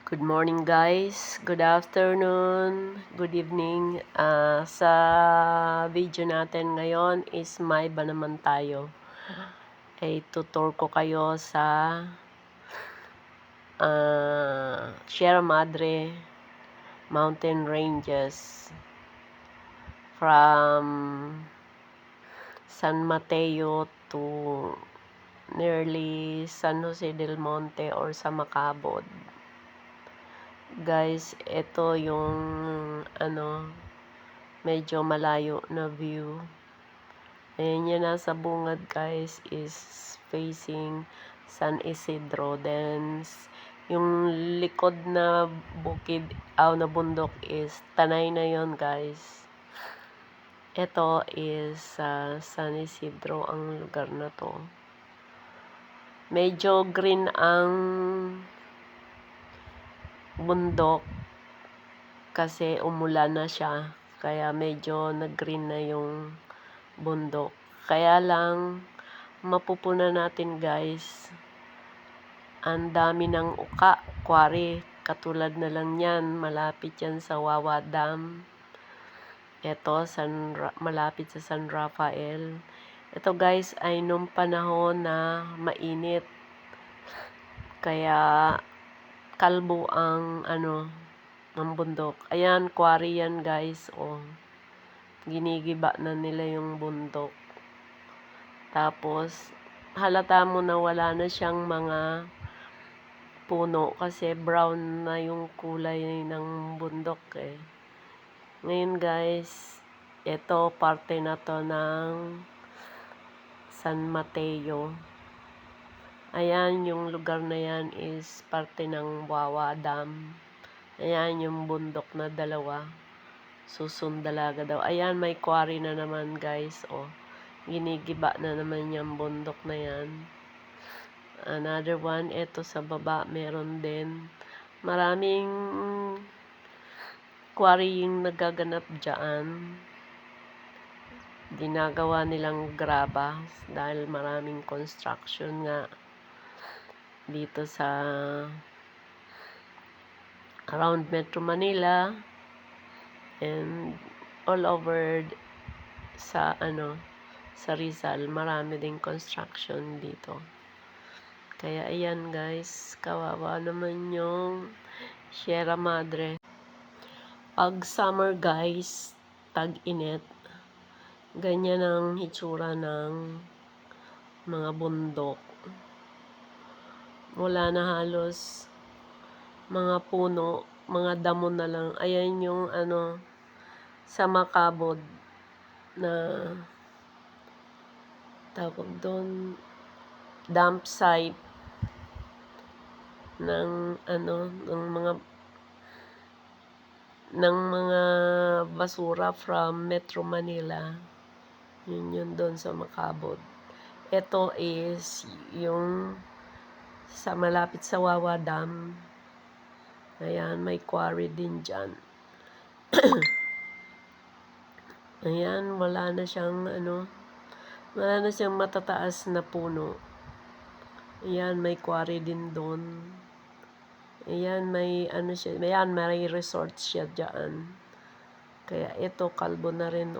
Good morning guys, good afternoon, good evening. Sa video natin ngayon is may ba naman tayo. Ay tutor ko kayo sa Sierra Madre Mountain Ranges from San Mateo to nearly San Jose del Monte or sa Macabod. Guys, ito yung medyo malayo na view. Ayan yan, nasa bungad guys is facing San Isidro. Then yung likod na bukid na bundok is Tanay na yon guys. Ito is San Isidro ang lugar na to. Medyo green ang bundok kasi umulan na siya, kaya medyo nag-green na yung bundok. Kaya lang mapupunan natin guys, ang dami ng uka, quarry, katulad na lang yan, malapit yan sa Wawa Dam. Ito malapit sa San Rafael. Ito guys ay nung panahon na mainit, kaya kalbo ang ng bundok. Ayan, quarry yan guys. Ginigiba na nila yung bundok. Tapos halata mo na wala na siyang mga puno kasi brown na yung kulay ng bundok Ngayon guys, ito parte na to ng San Mateo. Ayan, yung lugar na yan is parte ng Wawa Dam. Ayan, yung bundok na dalawa. Susundalaga daw. Ayan, may quarry na naman guys. Ginigiba na naman yung bundok na yan. Another one, ito sa baba, meron din. Maraming quarry yung nagaganap dyan. Ginagawa nilang graba dahil maraming construction nga dito sa around Metro Manila and all over sa sa Rizal, marami ding construction dito. Kaya ayan guys, kawawa naman yung Sierra Madre. Pag summer guys, tag-init, ganyan ang hitsura ng mga bundok. Wala na halos mga puno, mga damo na lang. Ayan yung sa Macabod na tawag doon, dump site ng mga basura from Metro Manila. Yun doon sa Macabod. Ito is yung sa malapit sa Wawa Dam. Ayan, may quarry din dyan. Ayan, wala na siyang matataas na puno. Ayan, may quarry din doon. Ayan, may siya. Ayan, may resort siya dyan. Kaya ito, kalbo na rin